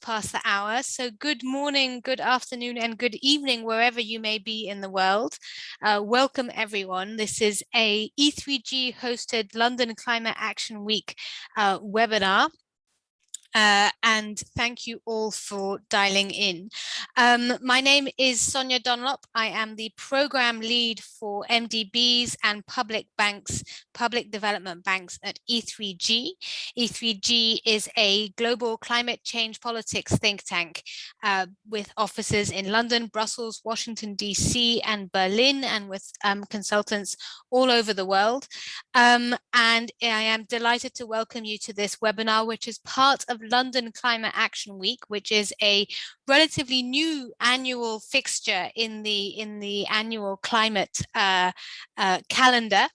past the hour. So good morning, good afternoon, and good evening, wherever you may be in the world. Welcome, everyone. This is a E3G hosted London Climate Action Week webinar. And thank you all for dialing in. My name is Sonia Dunlop. I am the program lead for MDBs and public development banks at E3G. E3G is a global climate change politics think tank with offices in London, Brussels, Washington, DC, and Berlin, and with consultants all over the world. And I am delighted to welcome you to this webinar, which is part of London Climate Action Week, which is a relatively new annual fixture in the annual climate calendar,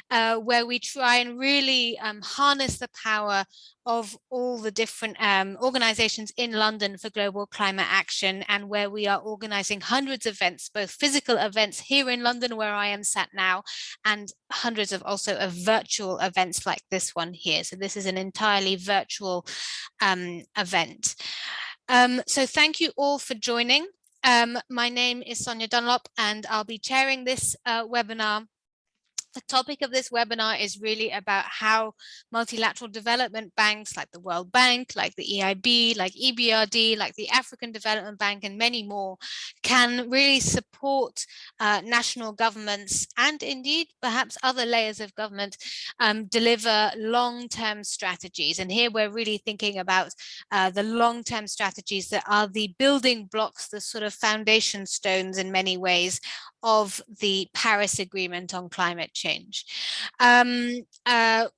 where we try and really harness the power of all the different organizations in London for global climate action, and where we are organizing hundreds of events, both physical events here in London where I am sat now, and hundreds of also of virtual events like this one here. So this is an entirely virtual event. So thank you all for joining. My name is Sonia Dunlop, and I'll be chairing this webinar. The topic of this webinar is really about how multilateral development banks like the World Bank, like the EIB, like EBRD, like the African Development Bank, and many more can really support national governments, and indeed perhaps other layers of government, deliver long-term strategies. And here we're really thinking about the long-term strategies that are the building blocks, the sort of foundation stones in many ways of the Paris Agreement on climate change.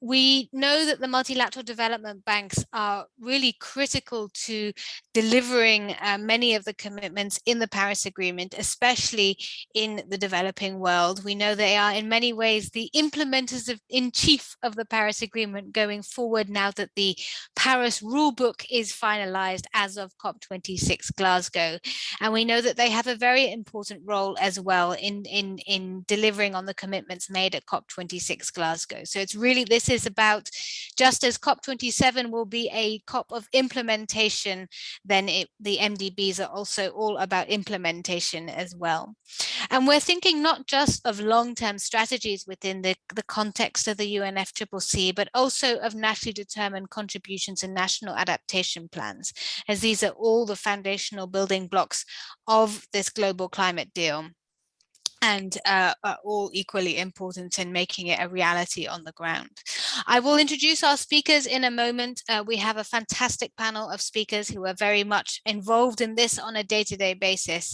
We know that the multilateral development banks are really critical to delivering many of the commitments in the Paris Agreement, especially in the developing world. We know they are in many ways the implementers in chief of the Paris Agreement going forward, now that the Paris rulebook is finalized as of COP26 Glasgow. And we know that they have a very important role as well in delivering on the commitments made at COP26 Glasgow. So it's really, this is about, just as COP27 will be a COP of implementation, then the MDBs are also all about implementation as well. And we're thinking not just of long-term strategies within the context of the UNFCCC, but also of nationally determined contributions and national adaptation plans, as these are all the foundational building blocks of this global climate deal, and are all equally important in making it a reality on the ground. I will introduce our speakers in a moment. We have a fantastic panel of speakers who are very much involved in this on a day-to-day basis,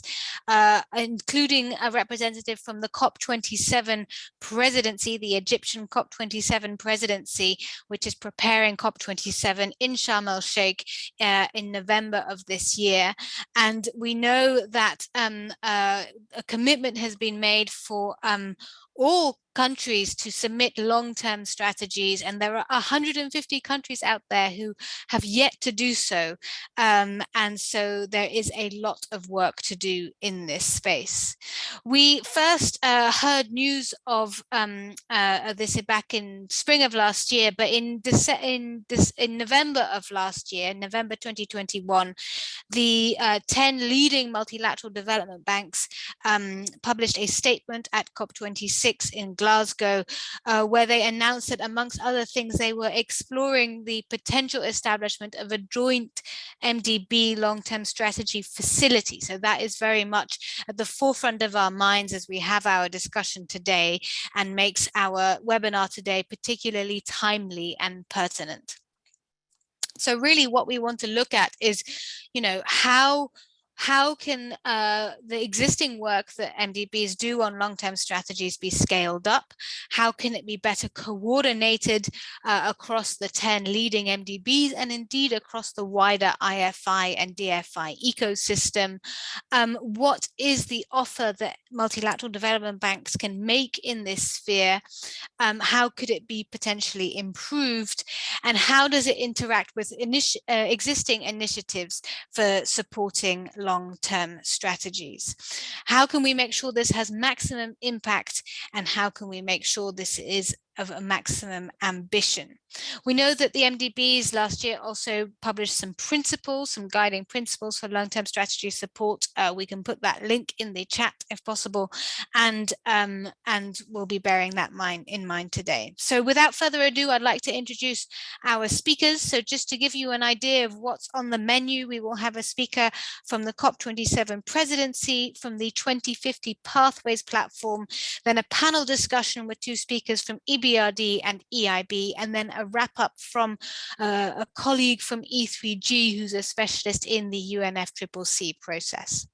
including a representative from the COP27 Presidency, the Egyptian COP27 Presidency, which is preparing COP27 in Sharm el-Sheikh in November of this year. And we know that a commitment has been made for all countries to submit long-term strategies, and there are 150 countries out there who have yet to do so, and so there is a lot of work to do in this space. We first heard news of this back in spring of last year, but in November of last year, November 2021, the 10 leading multilateral development banks published a statement at COP26 in Glasgow, where they announced that, amongst other things, they were exploring the potential establishment of a joint MDB long-term strategy facility. So that is very much at the forefront of our minds as we have our discussion today, and makes our webinar today particularly timely and pertinent. So really what we want to look at is, how can the existing work that MDBs do on long-term strategies be scaled up? How can it be better coordinated across the 10 leading MDBs, and indeed across the wider IFI and DFI ecosystem? What is the offer that multilateral development banks can make in this sphere? How could it be potentially improved? And how does it interact with existing initiatives for supporting long-term strategies? How can we make sure this has maximum impact, and how can we make sure this is of a maximum ambition. We know that the MDBs last year also published some principles, some guiding principles for long-term strategy support. We can put that link in the chat if possible, and we'll be bearing that in mind today. So without further ado, I'd like to introduce our speakers. So just to give you an idea of what's on the menu, we will have a speaker from the COP27 Presidency, from the 2050 Pathways Platform, then a panel discussion with two speakers from EBRD and EIB, and then a wrap up from a colleague from E3G who's a specialist in the UNFCCC process.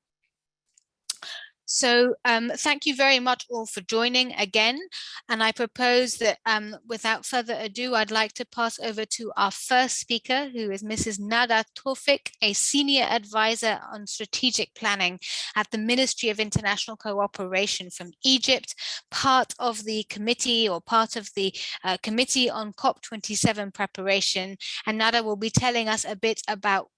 So thank you very much all for joining again. And I propose that without further ado, I'd like to pass over to our first speaker, who is Mrs. Nada Tawfik, a senior advisor on strategic planning at the Ministry of International Cooperation from Egypt, part of the committee or part of the committee on COP27 preparation. And Nada will be telling us a bit about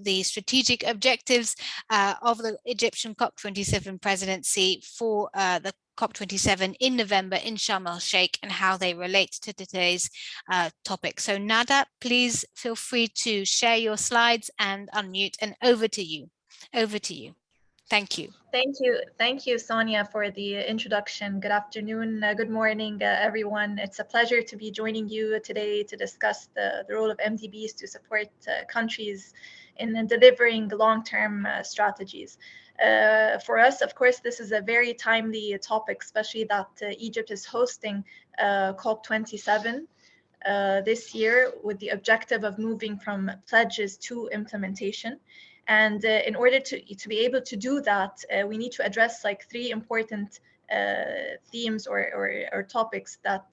the strategic objectives of the Egyptian COP27 presidency for the COP27 in November in Sharm el-Sheikh and how they relate to today's topic. So Nada, please feel free to share your slides and unmute, and over to you. Over to you. Thank you. Thank you, Sonia, for the introduction. Good afternoon, good morning, everyone. It's a pleasure to be joining you today to discuss the role of MDBs to support countries in delivering long-term strategies. For us, of course, this is a very timely topic, especially that Egypt is hosting COP27 this year with the objective of moving from pledges to implementation. And in order to be able to do that, we need to address like three important themes or topics. That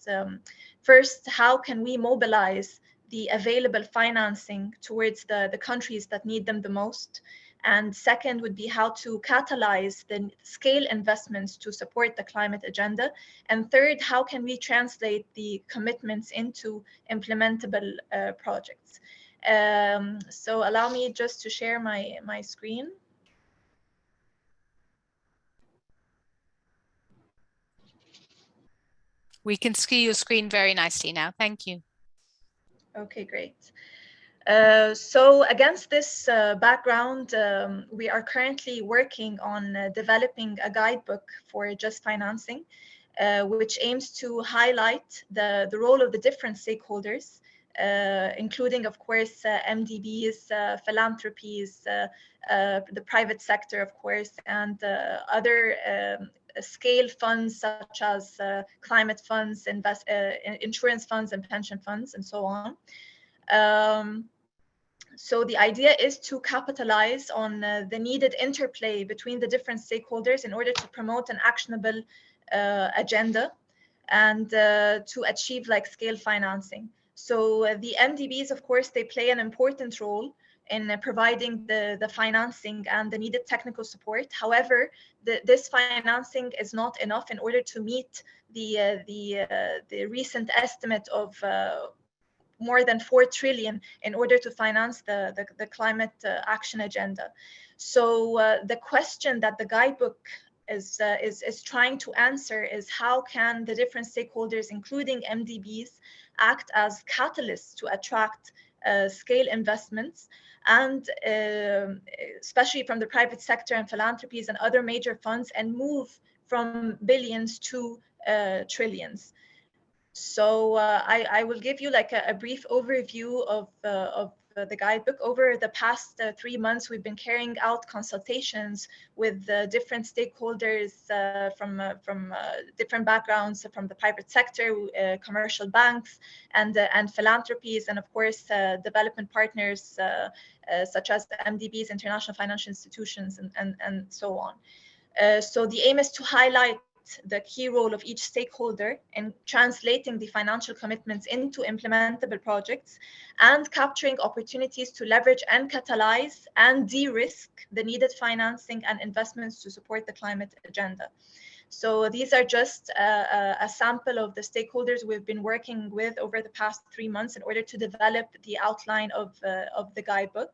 first, how can we mobilize the available financing towards the countries that need them the most? And second would be how to catalyze the scale investments to support the climate agenda. And third, how can we translate the commitments into implementable projects? So allow me just to share my screen. We can see your screen very nicely now. Thank you. Okay, great. So against this background, we are currently working on developing a guidebook for just financing, which aims to highlight the role of the different stakeholders, including, of course, MDBs, philanthropies, the private sector, of course, and other scale funds such as climate funds, insurance funds, and pension funds, and so on. So the idea is to capitalize on the needed interplay between the different stakeholders in order to promote an actionable agenda and to achieve like scale financing. So the MDBs, of course, they play an important role in providing the financing and the needed technical support. However, this financing is not enough in order to meet the recent estimate of more than 4 trillion in order to finance the climate action agenda. So the question that the guidebook is trying to answer is how can the different stakeholders, including MDBs, act as catalysts to attract scale investments, and especially from the private sector and philanthropies and other major funds, and move from billions to trillions. So I will give you like a brief overview of the guidebook. Over the past 3 months, we've been carrying out consultations with different stakeholders from different backgrounds, from the private sector, commercial banks, and philanthropies, and of course development partners such as the MDBs, international financial institutions, and so on. So the aim is to highlight the key role of each stakeholder in translating the financial commitments into implementable projects and capturing opportunities to leverage and catalyze and de-risk the needed financing and investments to support the climate agenda. So these are just a sample of the stakeholders we've been working with over the past 3 months in order to develop the outline of the guidebook.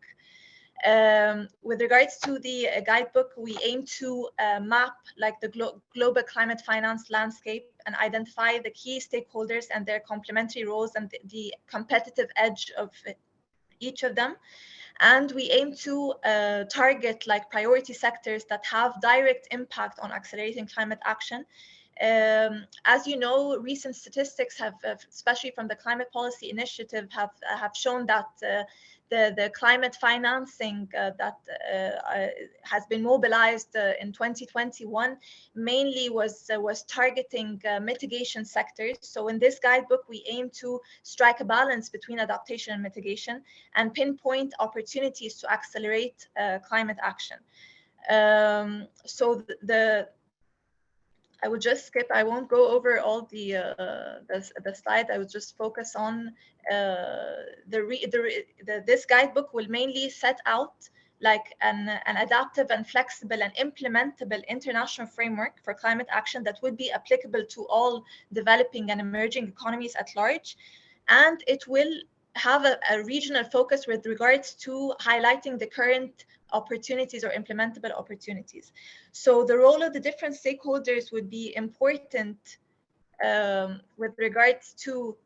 With regards to the guidebook, we aim to map like the global climate finance landscape and identify the key stakeholders and their complementary roles and the competitive edge of each of them. And we aim to target like priority sectors that have direct impact on accelerating climate action. As you know, recent statistics have, especially from the Climate Policy Initiative, have shown that the climate financing that has been mobilized in 2021 mainly was targeting mitigation sectors. So in this guidebook, we aim to strike a balance between adaptation and mitigation and pinpoint opportunities to accelerate climate action. So I would just skip. I won't go over all the slide. I would just focus on this guidebook will mainly set out like an adaptive and flexible and implementable international framework for climate action that would be applicable to all developing and emerging economies at large. And it will have a regional focus with regards to highlighting the current opportunities or implementable opportunities. So the role of the different stakeholders would be important with regards to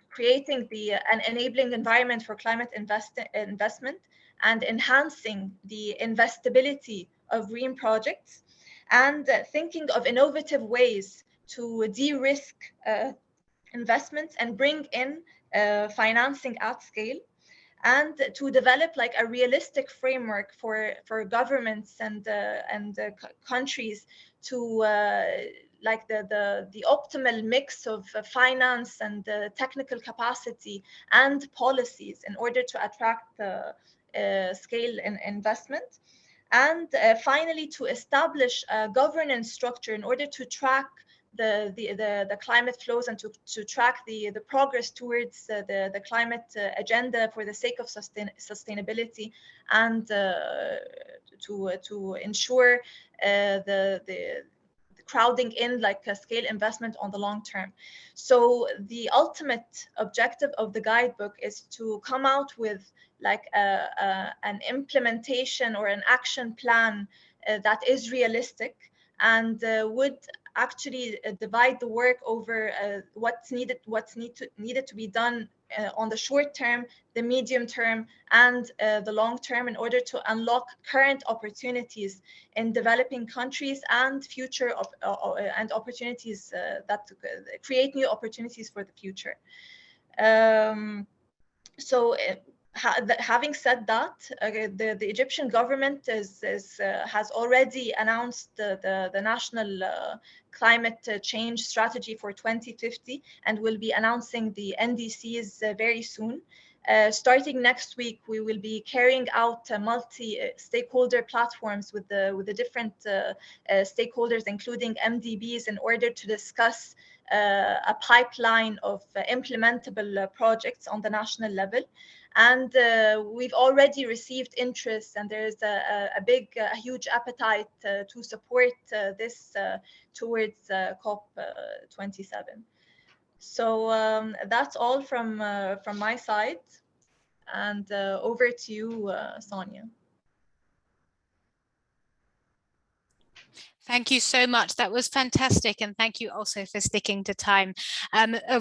creating an enabling environment for climate investment and enhancing the investability of green projects, and thinking of innovative ways to de-risk investments and bring in financing at scale, and to develop like a realistic framework for governments and countries to like the optimal mix of finance and technical capacity and policies in order to attract scale in investment. And finally, to establish a governance structure in order to track the climate flows and to track the progress towards the climate agenda for the sake of sustainability, and to ensure the crowding in like a scale investment on the long term. So the ultimate objective of the guidebook is to come out with like an implementation or an action plan that is realistic and would actually divide the work over what's needed to be done on the short term, the medium term, and the long term in order to unlock current opportunities in developing countries and future and opportunities that create new opportunities for the future. Having said that, the Egyptian government has already announced the national climate change strategy for 2050 and will be announcing the NDCs very soon. Starting next week, we will be carrying out multi-stakeholder platforms with the different stakeholders, including MDBs, in order to discuss a pipeline of implementable projects on the national level. And we've already received interest, and there's a huge appetite to support this towards COP27. So that's all from my side, and over to you, Sonia. Thank you so much. That was fantastic. And thank you also for sticking to time.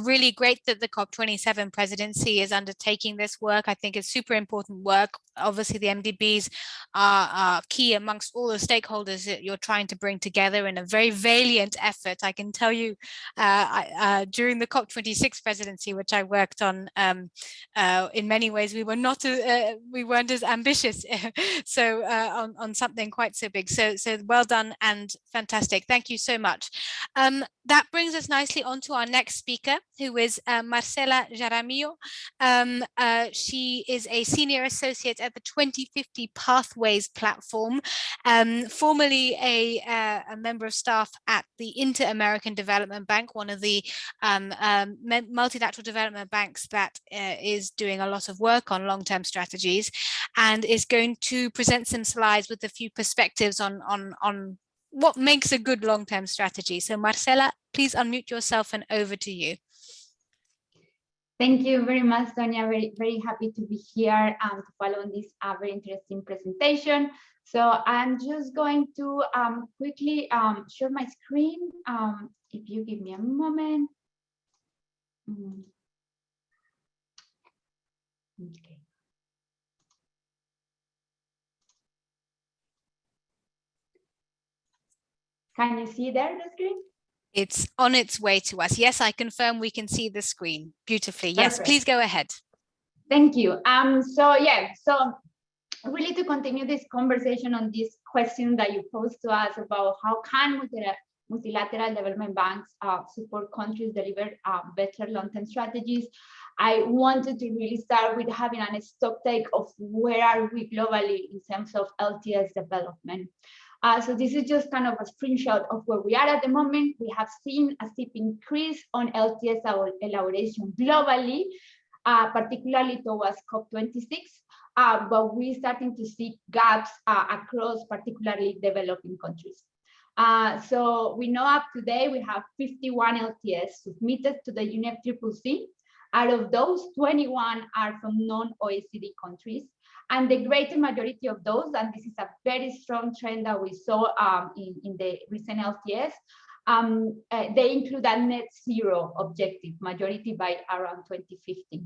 Really great that the COP27 presidency is undertaking this work. I think it's super important work. Obviously, the MDBs are key amongst all the stakeholders that you're trying to bring together in a very valiant effort. I can tell you during the COP26 presidency, which I worked on, in many ways, we weren't as ambitious so on something quite so big. So well done and fantastic. Thank you so much. That brings us nicely on to our next speaker, who is Marcela Jaramillo. She is a senior associate at the 2050 Pathways platform, formerly a member of staff at the Inter-American Development Bank, one of the multilateral development banks that is doing a lot of work on long-term strategies, and is going to present some slides with a few perspectives on what makes a good long-term strategy. So Marcela, please unmute yourself and over to you. Thank you very much, Sonia. Very, very happy to be here to follow on this very interesting presentation. So I'm just going to quickly share my screen. If you give me a moment. Okay. Can you see there the screen? It's on its way to us. Yes, I confirm we can see the screen beautifully. Yes, Perfect. please go ahead. Thank you. So really to continue this conversation on this question that you posed to us about how can multilateral development banks support countries deliver better long-term strategies, I wanted to really start with having a stock take of where are we globally in terms of LTS development. So this is just kind of a screenshot of where we are at the moment. We have seen a steep increase on LTS elaboration globally, particularly towards COP26, but we're starting to see gaps across particularly developing countries. So we know up to date we have 51 LTS submitted to the UNFCCC. Out of those, 21 are from non-OECD countries. And the greater majority of those, and this is a very strong trend that we saw in the recent LTS, they include a net zero objective, majority by around 2050.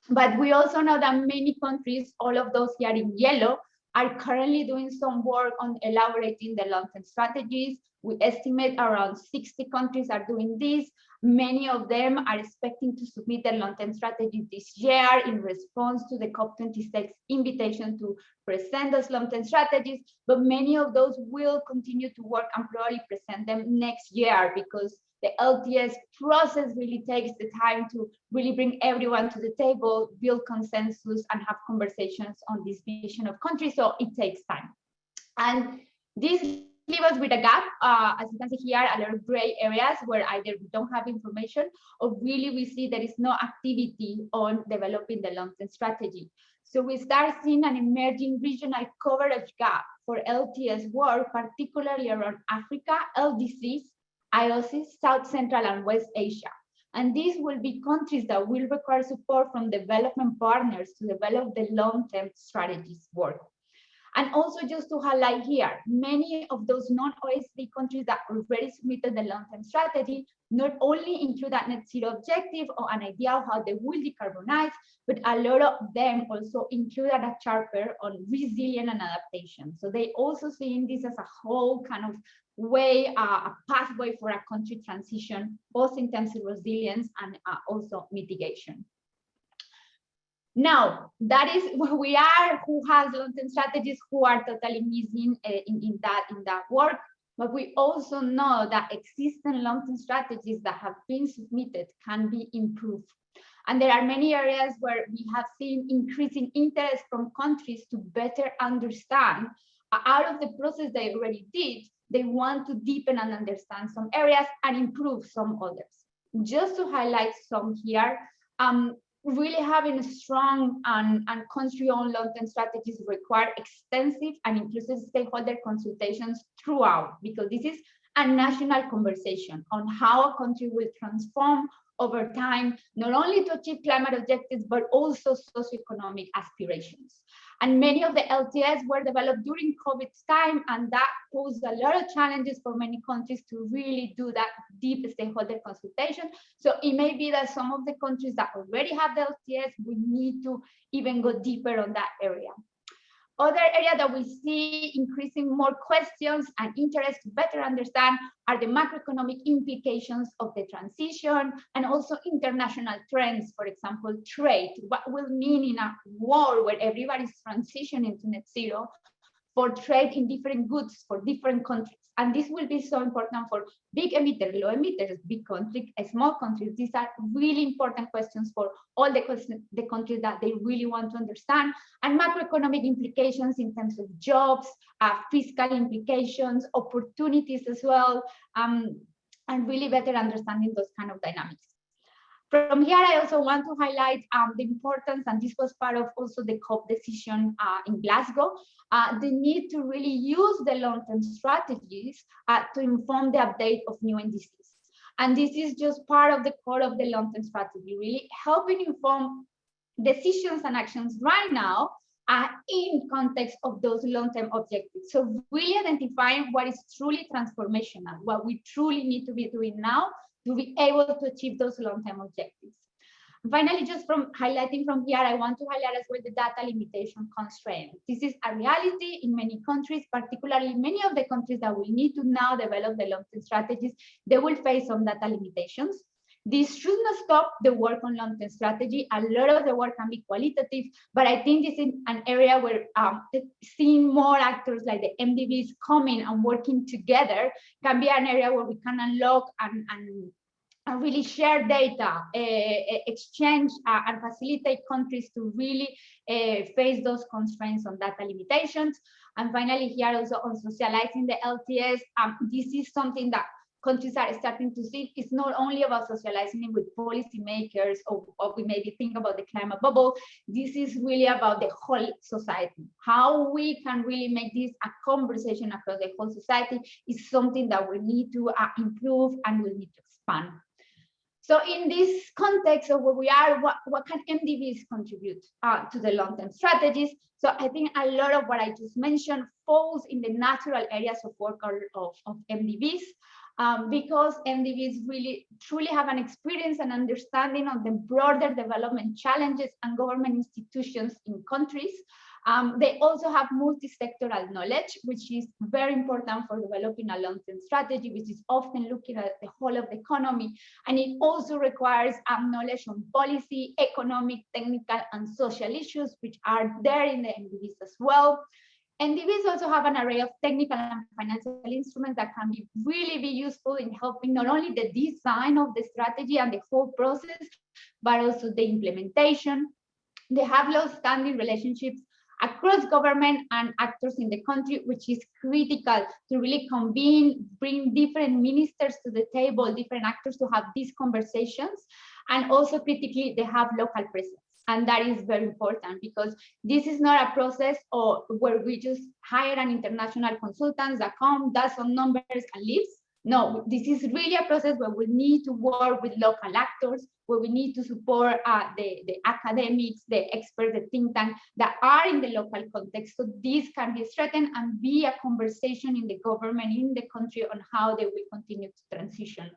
But we also know that many countries, all of those here in yellow, are currently doing some work on elaborating the long-term strategies. We estimate around 60 countries are doing this. Many of them are expecting to submit their long-term strategy this year in response to the COP26 invitation to present those long-term strategies, but many of those will continue to work and probably present them next year because the LTS process really takes the time to really bring everyone to the table, build consensus, and have conversations on this vision of countries, so it takes time. And this leaves us with a gap, as you can see here, a lot of gray areas where either we don't have information or really we see there is no activity on developing the long-term strategy. So we start seeing an emerging regional coverage gap for LTS work, particularly around Africa, LDCs, IOCs, South Central and West Asia. And these will be countries that will require support from development partners to develop the long-term strategies work. And also just to highlight here, many of those non-OECD countries that already submitted the long-term strategy not only include that net zero objective or an idea of how they will decarbonize, but a lot of them also include a chapter on resilience and adaptation. So they also seeing this as a whole kind of way, a pathway for a country transition, both in terms of resilience and also mitigation. Now, that is where we are, who has long-term strategies, who are totally missing in that work. But we also know that existing long-term strategies that have been submitted can be improved. And there are many areas where we have seen increasing interest from countries to better understand. Out of the process they already did, they want to deepen and understand some areas and improve some others. Just to highlight some here, really having a strong and country-owned long-term strategies require extensive and inclusive stakeholder consultations throughout, because this is a national conversation on how a country will transform over time, not only to achieve climate objectives, but also socioeconomic aspirations. And many of the LTS were developed during COVID time, and that posed a lot of challenges for many countries to really do that deep stakeholder consultation. So it may be that some of the countries that already have the LTS, we need to even go deeper on that area. Other area that we see increasing more questions and interest to better understand are the macroeconomic implications of the transition and also international trends, for example, trade. What will mean in a world where everybody's transitioning to net zero for trade in different goods for different countries. And this will be so important for big emitters, low emitters, big countries, small countries. These are really important questions for all the countries that they really want to understand, and macroeconomic implications in terms of jobs, fiscal implications, opportunities as well, and really better understanding those kind of dynamics. From here, I also want to highlight the importance, and this was part of also the COP decision in Glasgow, the need to really use the long-term strategies to inform the update of new NDCs. And this is just part of the core of the long-term strategy, really helping inform decisions and actions right now in context of those long-term objectives. So really identifying what is truly transformational, what we truly need to be doing now to be able to achieve those long-term objectives. Finally, just from highlighting from here, I want to highlight as well the data limitation constraint. This is a reality in many countries, particularly many of the countries that will need to now develop the long-term strategies, they will face some data limitations. This should not stop the work on long-term strategy. A lot of the work can be qualitative, but I think this is an area where seeing more actors like the MDBs coming and working together can be an area where we can unlock and really share data, exchange and facilitate countries to really face those constraints on data limitations. And finally, here also on socializing the LTS, this is something that countries are starting to see. It's not only about socializing it with policymakers or we maybe think about the climate bubble. This is really about the whole society. How we can really make this a conversation across the whole society is something that we need to improve and we need to expand. So in this context of where we are, what can MDBs contribute to the long-term strategies? So I think a lot of what I just mentioned falls in the natural areas of work of MDBs. Because MDBs really truly have an experience and understanding of the broader development challenges and government institutions in countries. They also have multi-sectoral knowledge, which is very important for developing a long-term strategy, which is often looking at the whole of the economy. And it also requires knowledge on policy, economic, technical, and social issues, which are there in the MDBs as well. MDBs also have an array of technical and financial instruments that can really be useful in helping not only the design of the strategy and the whole process, but also the implementation. They have long-standing relationships across government and actors in the country, which is critical to really convene, bring different ministers to the table, different actors to have these conversations. And also critically, they have local presence. And that is very important because this is not a process where we just hire an international consultant that comes, does some numbers and leaves. No, this is really a process where we need to work with local actors, where we need to support the academics, the experts, the think tank that are in the local context. So this can be strengthened and be a conversation in the government, in the country on how they will continue to transition.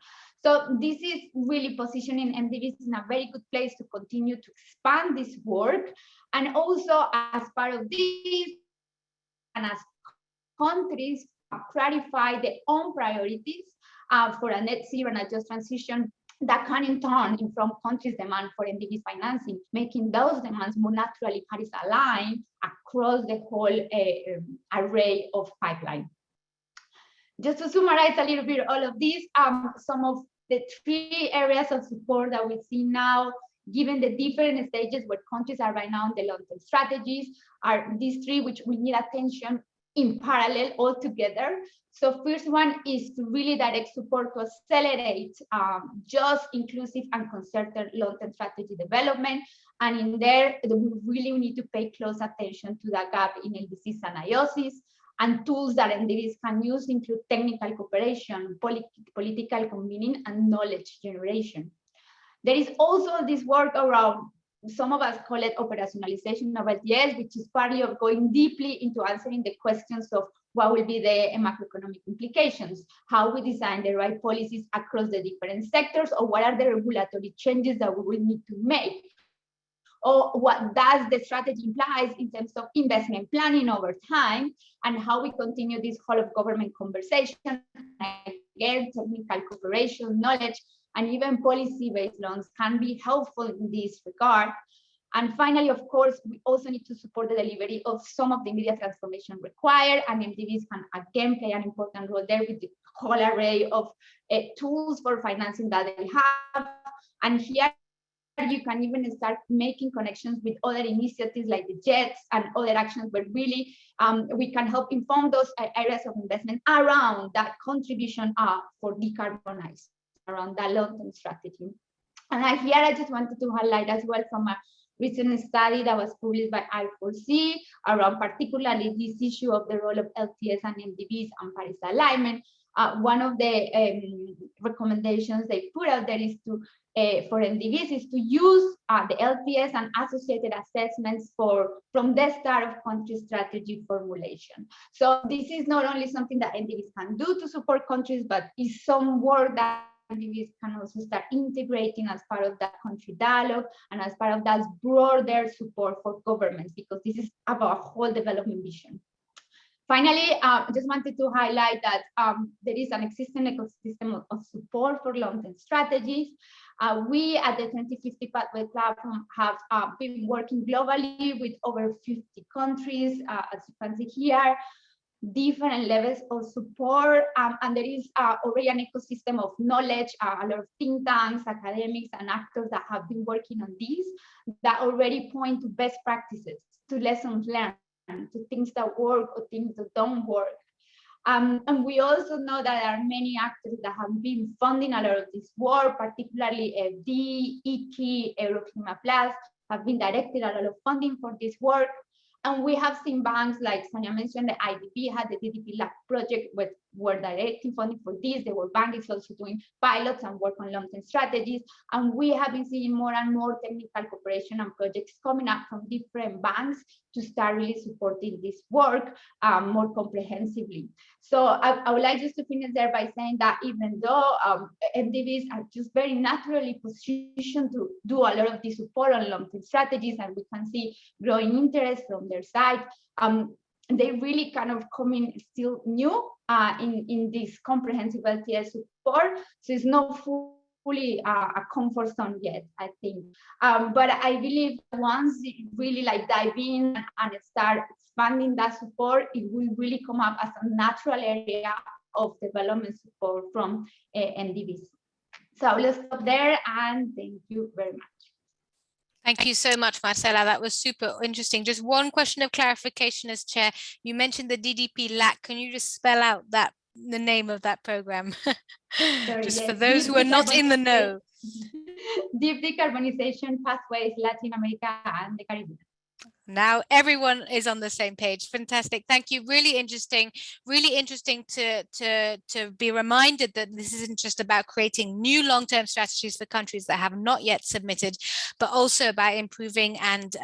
So this is really positioning MDBs in a very good place to continue to expand this work. And also as part of this, and as countries clarify their own priorities for a net zero and a just transition, that can in turn inform countries' demand for MDBs financing, making those demands more naturally Paris aligned across the whole array of pipeline. Just to summarize a little bit all of this, some of the 3 areas of support that we see now, given the different stages where countries are right now in the long-term strategies, are these 3 which we need attention in parallel all together. So first one is to really direct support to accelerate just, inclusive, and concerted long-term strategy development. And in there, we really need to pay close attention to the gap in LDCs and IOCs. And tools that MDBs can use include technical cooperation, political convening, and knowledge generation. There is also this work around, some of us call it operationalization of LTS, which is partly of going deeply into answering the questions of what will be the macroeconomic implications, how we design the right policies across the different sectors, or what are the regulatory changes that we will need to make, or what does the strategy implies in terms of investment planning over time, and how we continue this whole of government conversation. Again, technical cooperation, knowledge, and even policy-based loans can be helpful in this regard. And finally, of course, we also need to support the delivery of some of the immediate transformation required, and MDBs can again play an important role there with the whole array of tools for financing that they have. And here you can even start making connections with other initiatives like the JETS and other actions where really we can help inform those areas of investment around that contribution for decarbonize, around that long-term strategy. And here I just wanted to highlight as well from a recent study that was published by I4C around particularly this issue of the role of LTS and MDBs and Paris alignment. one of the recommendations they put out there is to for MDBs is to use the LTS and associated assessments from the start of country strategy formulation. So this is not only something that MDBs can do to support countries, but is some work that MDBs can also start integrating as part of that country dialogue and as part of that broader support for governments, because this is about whole development vision. Finally, I just wanted to highlight that there is an existing ecosystem of support for long-term strategies. We at the 2050 Pathway Platform have been working globally with over 50 countries, as you can see here, different levels of support, and there is already an ecosystem of knowledge, a lot of think tanks, academics, and actors that have been working on this, that already point to best practices, to lessons learned, to things that work or things that don't work. And we also know that there are many actors that have been funding a lot of this work, particularly FD, IKI, Euroclima Plus, have been directed a lot of funding for this work. And we have seen banks, like Sonia mentioned, the IDB had the DDP Lab project, which were directing funding for this. The World Bank is also doing pilots and work on long-term strategies. And we have been seeing more and more technical cooperation and projects coming up from different banks to start really supporting this work more comprehensively. So I would like just to finish there by saying that even though MDBs are just very naturally positioned to do a lot of the support on long-term strategies, and we can see growing interest from their side, they really kind of come in still new in this comprehensive LTS support. So it's not fully a comfort zone yet, I think. But I believe once it really like dive in and start expanding that support, it will really come up as a natural area of development support from MDBs. So I will stop there, and thank you very much. Thank you so much, Marcela. That was super interesting. Just one question of clarification as chair. You mentioned the DDP LAC. Can you just spell out the name of that program? Just yes. For those who are not in the know. Deep Decarbonization Pathways, Latin America and the Caribbean. Now everyone is on the same page. Fantastic. Thank you. Really interesting to be reminded that this isn't just about creating new long-term strategies for countries that have not yet submitted, but also about improving and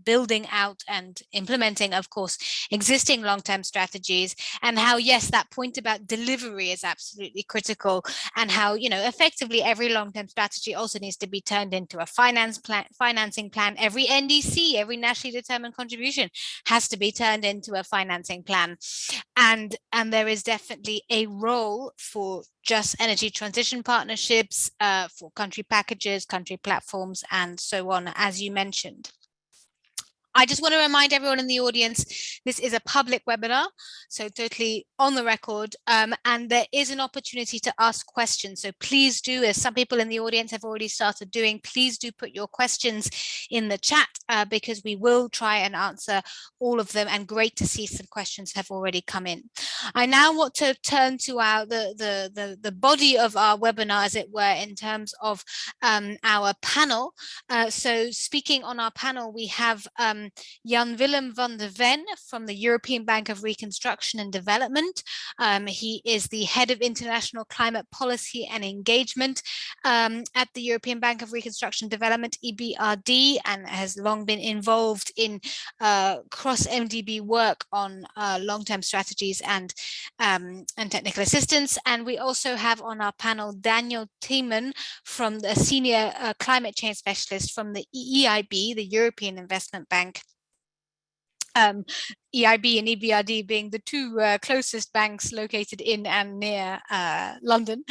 building out and implementing, of course, existing long-term strategies, and how, yes, that point about delivery is absolutely critical, and how, you know, effectively every long-term strategy also needs to be turned into a financing plan. Every NDC, every nationally determined contribution has to be turned into a financing plan, and there is definitely a role for just energy transition partnerships, for country packages, country platforms, and so on, as you mentioned. I just want to remind everyone in the audience, this is a public webinar, so totally on the record, and there is an opportunity to ask questions. So please do, as some people in the audience have already started doing, please do put your questions in the chat, because we will try and answer all of them, and great to see some questions have already come in. I now want to turn to the body of our webinar, as it were, in terms of our panel. So speaking on our panel, we have Jan Willem van der Ven from the European Bank of Reconstruction and Development. He is the head of international climate policy and engagement at the European Bank of Reconstruction and Development, EBRD, and has long been involved in cross MDB work on long-term strategies and technical assistance. And we also have on our panel Daniel Themen, from the senior climate change specialist from the EIB, the European Investment Bank. EIB and EBRD being the two closest banks located in and near London,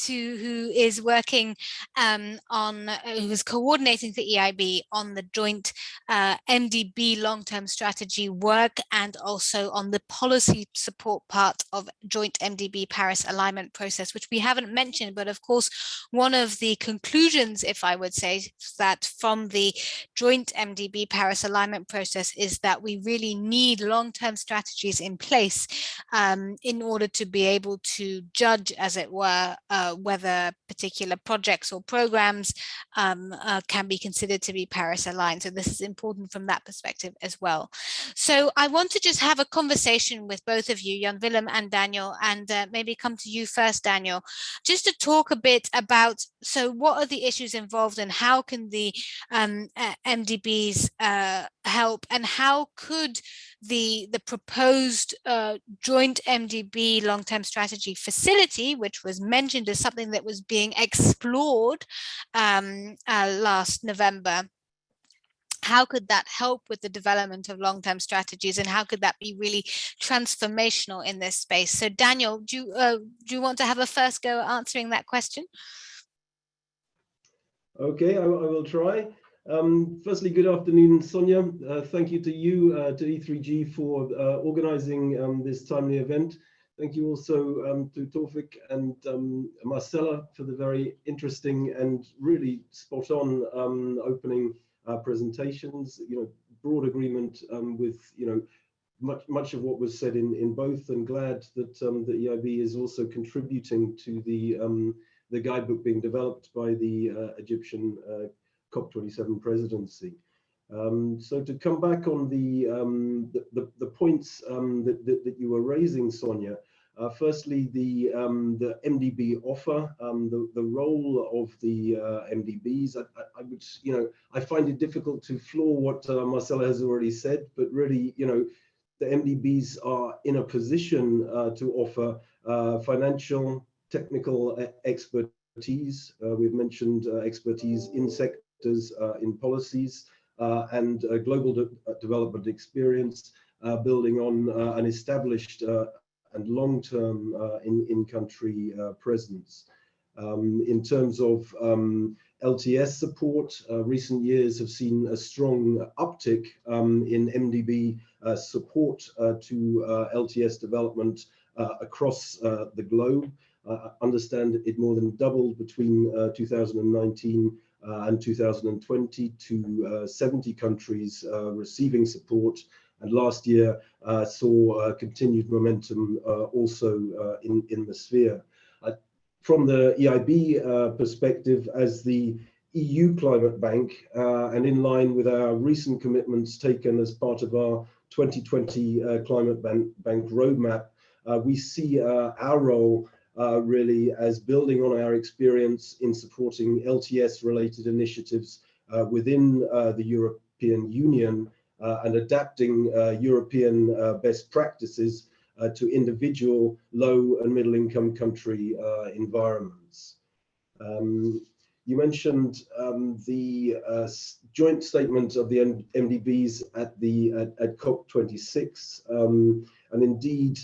who is working who is coordinating the EIB on the joint MDB long-term strategy work, and also on the policy support part of joint MDB Paris alignment process, which we haven't mentioned, but of course one of the conclusions, if I would say, that from the joint MDB Paris alignment process is that we really need long-term strategies in place in order to be able to judge, as it were, whether particular projects or programs can be considered to be Paris aligned. So this is important from that perspective as well. So I want to just have a conversation with both of you, Jan Willem and Daniel, and maybe come to you first, Daniel, just to talk a bit about, so what are the issues involved and how can the MDBs help, and how could the proposed Joint MDB long-term strategy facility, which was mentioned as something that was being explored last November, how could that help with the development of long-term strategies, and how could that be really transformational in this space? So Daniel, do you want to have a first go at answering that question? Okay, I will try. Firstly, good afternoon, Sonia. Thank you to you, to E3G, for organizing this timely event. Thank you also to Tawfik and Marcella for the very interesting and really spot-on opening presentations. Broad agreement with much of what was said in both, and glad that the EIB is also contributing to the guidebook being developed by the Egyptian COP27 Presidency. So to come back on the points that you were raising, Sonia. Firstly, the MDB offer, the role of the MDBs. I would, I find it difficult to floor what Marcela has already said, but really, the MDBs are in a position to offer financial, technical expertise. We've mentioned expertise in sectors, in policies, and global development experience, building on an established and long-term in-country presence. In terms of LTS support, recent years have seen a strong uptick in MDB support to LTS development across the globe. Understand it more than doubled between 2019 and 2020 to 70 countries receiving support. And last year saw continued momentum also in the sphere. From the EIB perspective, as the EU Climate Bank, and in line with our recent commitments taken as part of our 2020 Climate Bank roadmap, we see our role really as building on our experience in supporting LTS-related initiatives within the European Union, and adapting European best practices to individual low and middle income country environments. You mentioned the joint statement of the MDBs at COP26, and indeed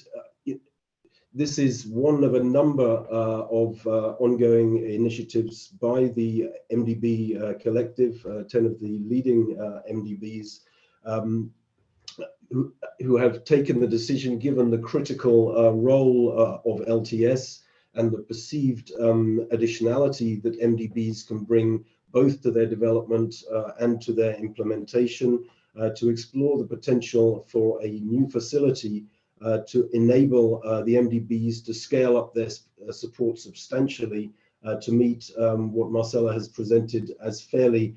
this is one of a number of ongoing initiatives by the MDB collective, 10 of the leading MDBs, who have taken the decision, given the critical role of LTS and the perceived additionality that MDBs can bring both to their development and to their implementation, to explore the potential for a new facility to enable the MDBs to scale up their support substantially to meet what Marcela has presented as fairly,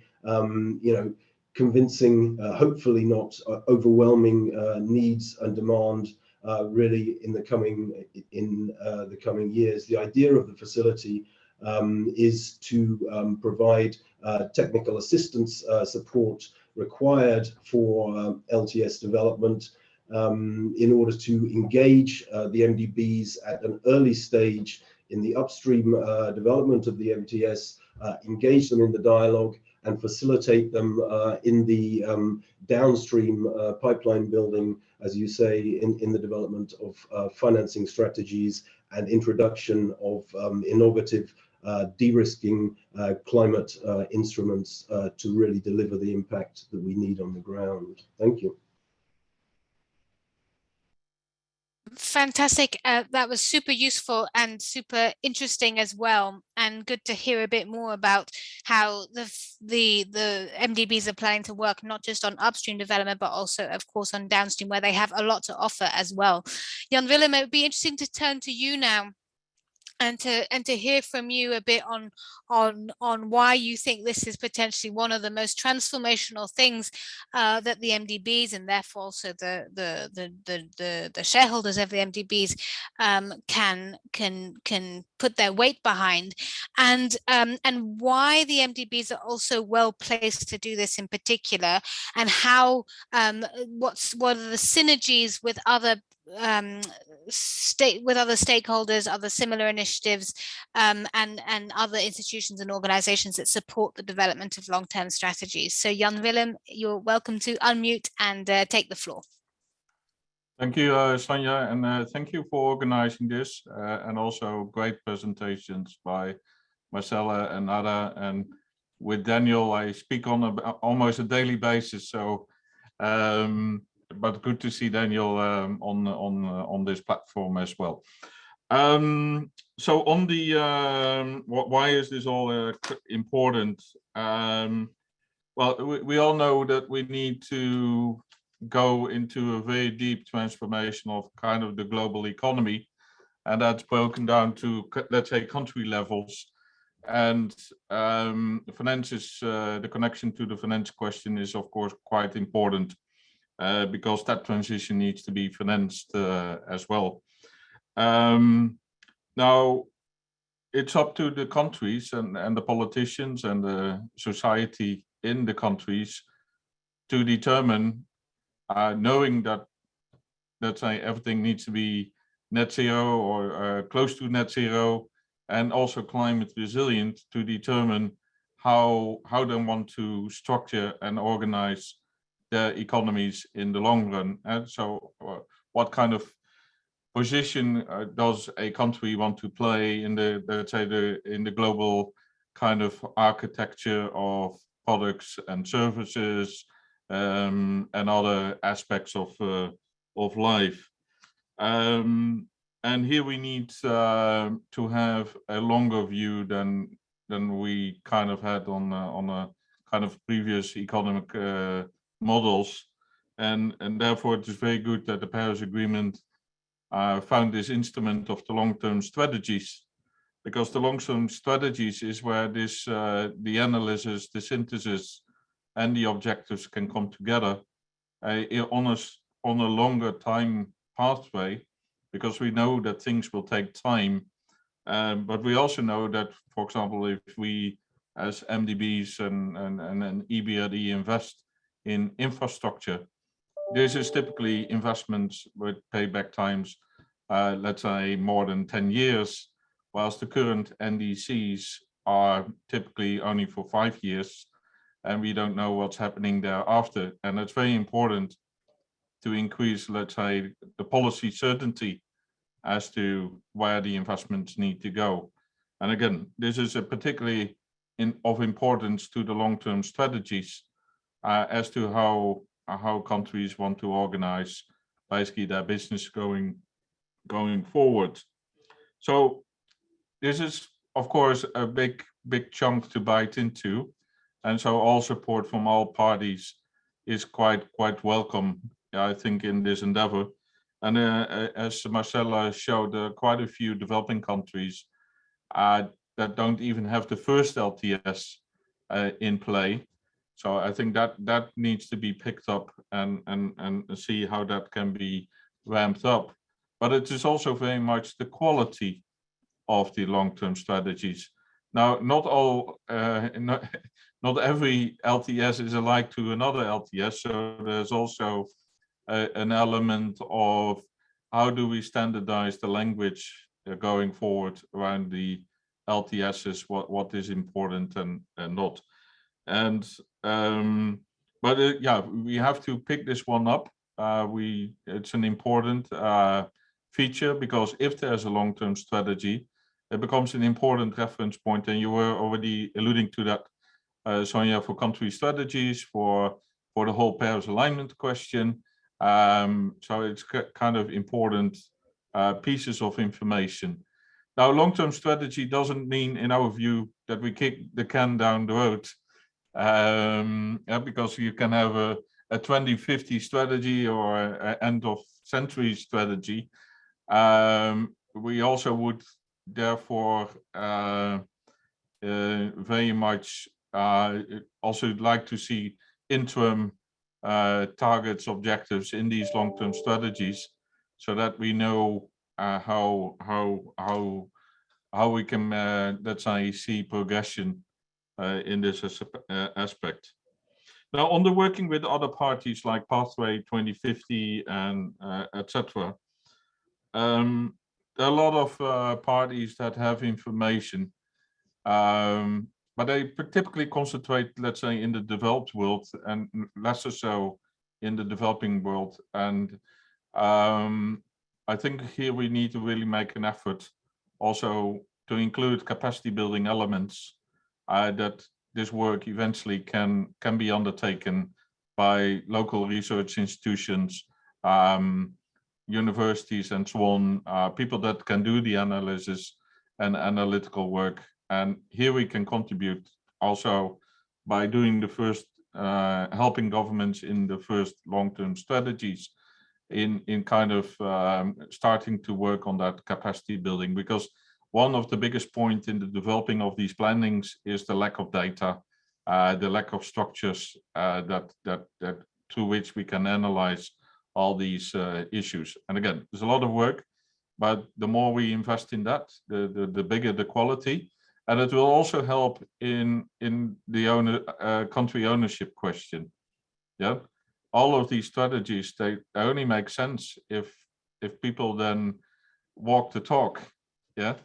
convincing, hopefully not overwhelming needs and demand really in the coming years. The idea of the facility is to provide technical assistance support required for LTS development in order to engage the MDBs at an early stage in the upstream development of the MTS, engage them in the dialogue, and facilitate them in the downstream pipeline building, as you say, in the development of financing strategies and introduction of innovative de-risking climate instruments to really deliver the impact that we need on the ground. Thank you. Fantastic. That was super useful and super interesting as well, and good to hear a bit more about how the MDBs are planning to work not just on upstream development, but also, of course, on downstream, where they have a lot to offer as well. Jan Willem, it would be interesting to turn to you now and to hear from you a bit on why you think this is potentially one of the most transformational things that the MDBs, and therefore also the shareholders of the MDBs can put their weight behind, and why the MDBs are also well placed to do this in particular, and how what are the synergies with other other stakeholders, other similar initiatives, and other institutions and organizations that support the development of long-term strategies. So Jan Willem, you're welcome to unmute and take the floor. Thank you, Sonia, and thank you for organizing this, and also great presentations by Marcella and Ada. And with Daniel, I speak on almost a daily basis, so but good to see Daniel on this platform as well. So on the why is this all important? Well, we all know that we need to go into a very deep transformation of kind of the global economy, and that's broken down to, let's say, country levels. And finance is the connection to the finance question is, of course, quite important. Because that transition needs to be financed as well. Now, it's up to the countries and the politicians and the society in the countries to determine, knowing that, let's say, everything needs to be net zero or close to net zero, and also climate resilient, to determine how they want to structure and organize their economies in the long run. And so what kind of position does a country want to play in the, let's say, in the global kind of architecture of products and services, and other aspects of life. And here we need to have a longer view than we kind of had on a kind of previous economic models, and therefore it is very good that the Paris Agreement found this instrument of the long-term strategies, because the long-term strategies is where this the analysis, the synthesis, and the objectives can come together on a longer time pathway, because we know that things will take time, but we also know that, for example, if we as MDBs and EBRD invest in infrastructure, this is typically investments with payback times, let's say, more than 10 years, whilst the current NDCs are typically only for 5 years, and we don't know what's happening thereafter. And it's very important to increase, let's say, the policy certainty as to where the investments need to go. And again, this is a particularly of importance to the long-term strategies, as to how countries want to organize basically their business going forward. So this is, of course, a big chunk to bite into, and so all support from all parties is quite welcome, I think, in this endeavor. And as Marcella showed, quite a few developing countries that don't even have the first LTS in play. So I think that needs to be picked up and see how that can be ramped up. But it is also very much the quality of the long-term strategies. Now, not every LTS is alike to another LTS. So there's also an element of how do we standardize the language going forward around the LTSs, what is important and not. And yeah, we have to pick this one up. It's an important feature, because if there's a long-term strategy, it becomes an important reference point. And you were already alluding to that, Sonia, for country strategies, for the whole Paris alignment question. So it's kind of important pieces of information. Now, long-term strategy doesn't mean, in our view, that we kick the can down the road, because you can have a 2050 strategy or an end-of-century strategy. We also would therefore very much also like to see interim targets, objectives in these long-term strategies, so that we know how we can, let's say, see progression in this aspect. Now, on the working with other parties like Pathway 2050 and etc., there are a lot of parties that have information, but they typically concentrate, let's say, in the developed world and lesser so in the developing world. And I think here we need to really make an effort also to include capacity building elements, that this work eventually can be undertaken by local research institutions, universities and so on, people that can do the analysis and analytical work. And here we can contribute also by doing the first, helping governments in the first long-term strategies in kind of starting to work on that capacity building, because one of the biggest points in the developing of these plannings is the lack of data, the lack of structures that through which we can analyze all these issues. And again, there's a lot of work, but the more we invest in that, the bigger the quality. And it will also help in the country ownership question. Yeah, all of these strategies, they only make sense if people then walk the talk. Yeah,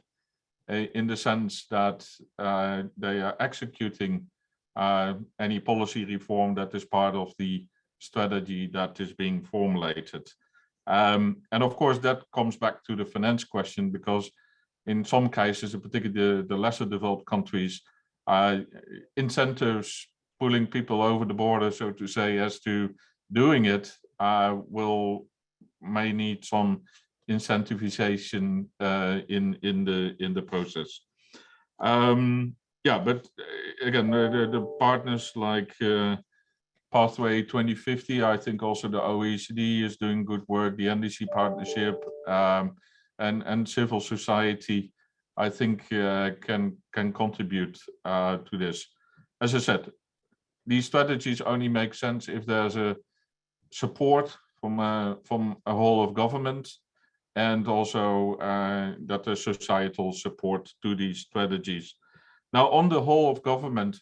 in the sense that they are executing any policy reform that is part of the strategy that is being formulated. And of course, that comes back to the finance question, because in some cases, in particular the lesser developed countries, incentives pulling people over the border, so to say, as to doing it may need some incentivization in the process. Yeah, but again, the partners like Pathway 2050, I think also the OECD is doing good work, the NDC partnership, and civil society, I think can contribute to this. As I said, these strategies only make sense if there's a support from a whole of government, and also that there's societal support to these strategies. Now, on the whole of government,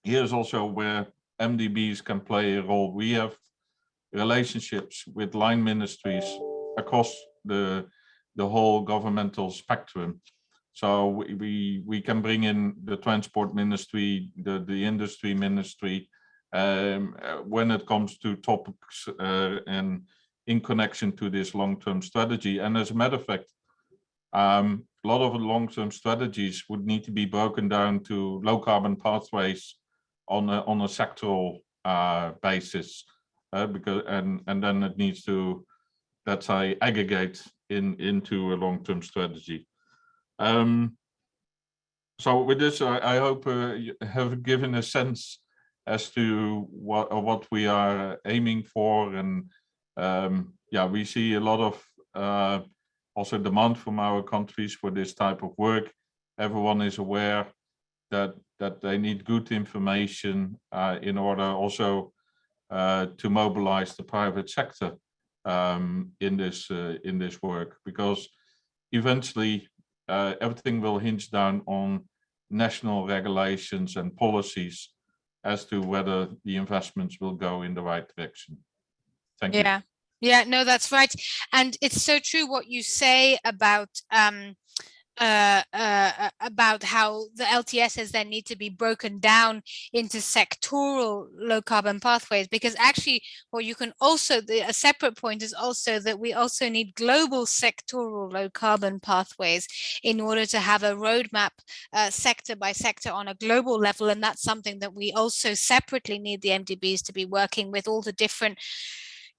here's also where MDBs can play a role. We have relationships with line ministries across the whole governmental spectrum. So we can bring in the transport ministry, the industry ministry, when it comes to topics and in connection to this long-term strategy. And as a matter of fact, a lot of the long-term strategies would need to be broken down to low carbon pathways on a sectoral basis, because and then it needs to, let's say, aggregate into a long-term strategy. So with this, I hope you have given a sense as to what we are aiming for, and yeah, we see a lot of also demand from our countries for this type of work. Everyone is aware that they need good information in order also to mobilize the private sector in this work, because eventually everything will hinge down on national regulations and policies as to whether the investments will go in the right direction. Thank you. Yeah, no, that's right. And it's so true what you say about how the LTSs then need to be broken down into sectoral low carbon pathways, because actually what you can also, a separate point is also that we also need global sectoral low carbon pathways in order to have a roadmap sector by sector on a global level. And that's something that we also separately need the MDBs to be working with all the different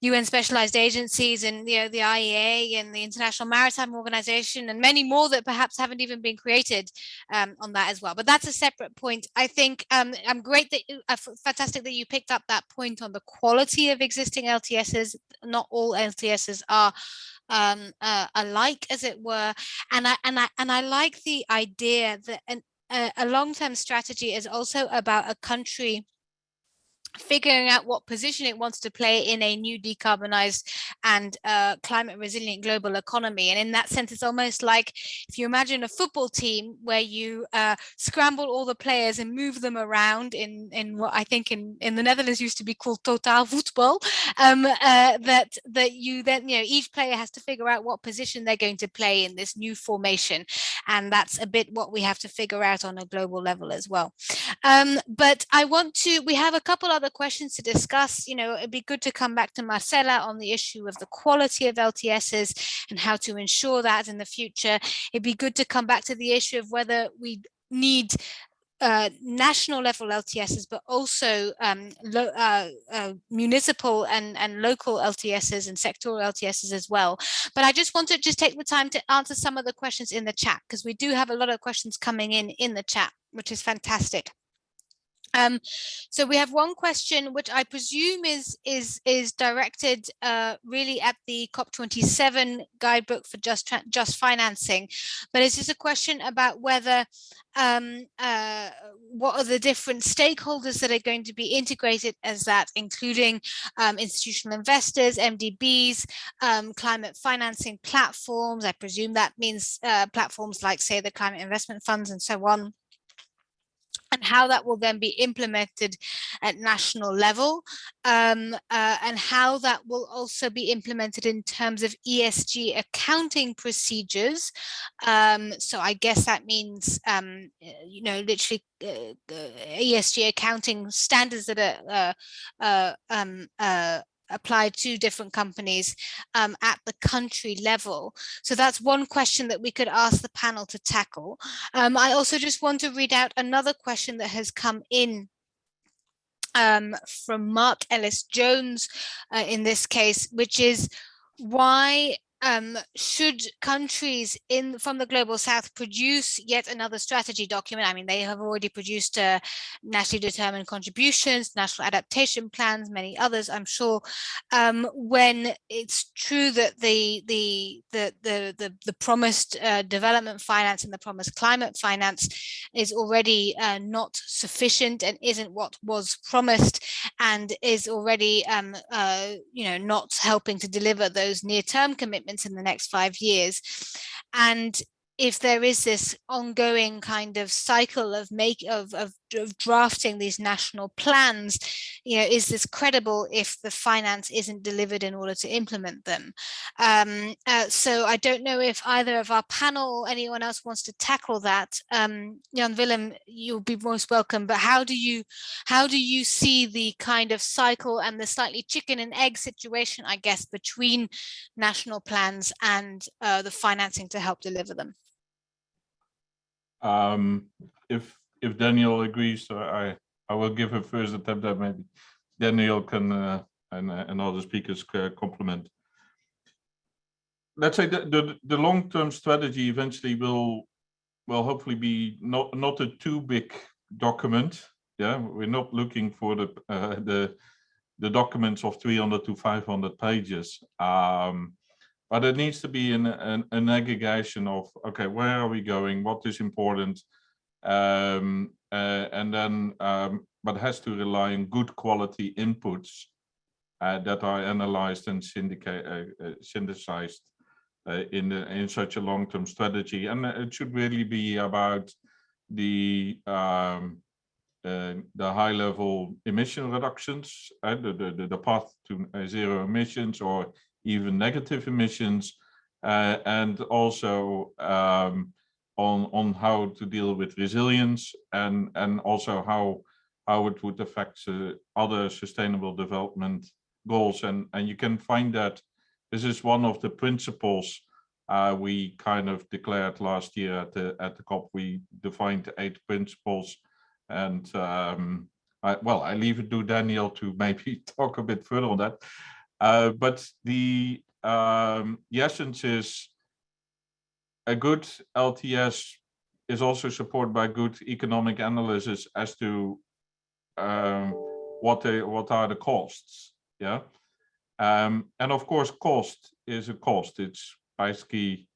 UN specialized agencies and the IEA and the International Maritime Organization and many more that perhaps haven't even been created on that as well. But that's a separate point. I think I'm great that fantastic that you picked up that point on the quality of existing LTSs. Not all LTSs are alike, as it were, and I like the idea that a long-term strategy is also about a country figuring out what position it wants to play in a new decarbonized and climate resilient global economy. And in that sense, it's almost like if you imagine a football team where you scramble all the players and move them around in what I think in the Netherlands used to be called totaal voetbal, that you then, each player has to figure out what position they're going to play in this new formation. And that's a bit what we have to figure out on a global level as well. But we have a couple other questions to discuss. It'd be good to come back to Marcela on the issue of the quality of LTSs and how to ensure that in the future. It'd be good to come back to the issue of whether we need national level LTSs, but also municipal and local LTSs and sectoral LTSs as well. But I just want to take the time to answer some of the questions in the chat, because we do have a lot of questions coming in the chat, which is fantastic. So we have one question, which I presume is directed really at the COP27 guidebook for just financing, but it's just a question about whether what are the different stakeholders that are going to be integrated as that, including institutional investors, MDBs, climate financing platforms. I presume that means platforms like, say, the climate investment funds and so on, and how that will then be implemented at national level, and how that will also be implemented in terms of ESG accounting procedures. So I guess that means, literally ESG accounting standards that are applied to different companies at the country level. So that's one question that we could ask the panel to tackle. I also just want to read out another question that has come in from Mark Ellis Jones in this case, which is why should countries from the global south produce yet another strategy document? I mean, they have already produced nationally determined contributions, national adaptation plans, many others, I'm sure. When it's true that the promised development finance and the promised climate finance is already not sufficient and isn't what was promised, and is already not helping to deliver those near-term commitments in the next 5 years. And if there is this ongoing kind of cycle of drafting these national plans, is this credible if the finance isn't delivered in order to implement them? So I don't know if either of our panel or anyone else wants to tackle that. Jan Willem, you'll be most welcome. But how do you see the kind of cycle and the slightly chicken and egg situation, I guess, between national plans and the financing to help deliver them? If Daniel agrees, I will give a first attempt that maybe Daniel can and other speakers complement. Let's say the long-term strategy eventually will hopefully be not a too big document. Yeah, we're not looking for the documents of 300 to 500 pages. But it needs to be an aggregation of, okay, where are we going? What is important? And then, but has to rely on good quality inputs that are analyzed and synthesized in such a long-term strategy. And it should really be about the high-level emission reductions, the path to zero emissions or even negative emissions, and also on how to deal with resilience, and also how it would affect other sustainable development goals. And you can find that this is one of the principles we kind of declared last year at the COP. We defined 8 principles, and I leave it to Daniel to maybe talk a bit further on that. But the essence is a good LTS is also supported by good economic analysis as to what are the costs. Yeah. And of course, cost is a cost. It's basically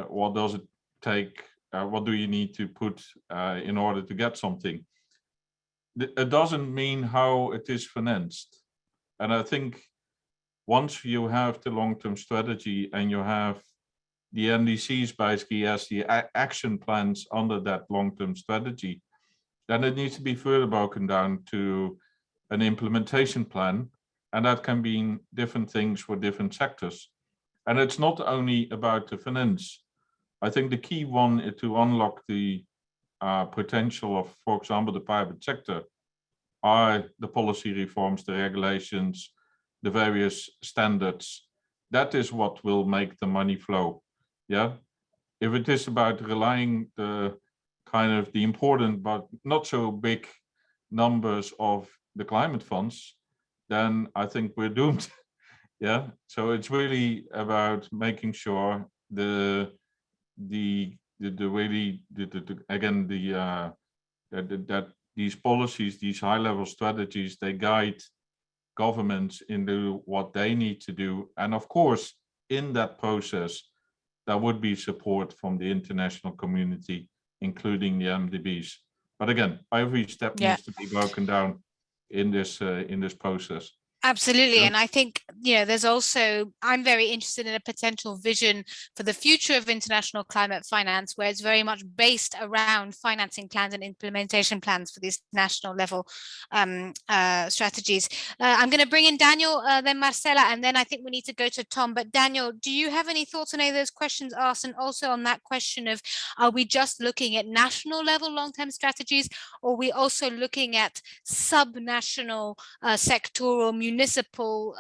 what does it take? What do you need to put in order to get something? It doesn't mean how it is financed. And I think once you have the long-term strategy and you have the NDCs basically as the action plans under that long-term strategy, then it needs to be further broken down to an implementation plan. And that can be different things for different sectors. And it's not only about the finance. I think the key one is to unlock the potential of, for example, the private sector are the policy reforms, the regulations, the various standards. That is what will make the money flow. Yeah. If it is about relying the kind of the important but not so big numbers of the climate funds, then I think we're doomed. Yeah. So it's really about making sure that these policies, these high-level strategies, they guide governments into what they need to do. And of course, in that process, there would be support from the international community, including the MDBs. But again, every step needs to be broken down in this process. Absolutely. Yeah. And I think, there's also, I'm very interested in a potential vision for the future of international climate finance, where it's very much based around financing plans and implementation plans for these national level strategies. I'm going to bring in Daniel, then Marcela, and then I think we need to go to Tom. But Daniel, do you have any thoughts on any of those questions asked? And also on that question of, are we just looking at national level long-term strategies, or are we also looking at sub-national, sectoral, municipal,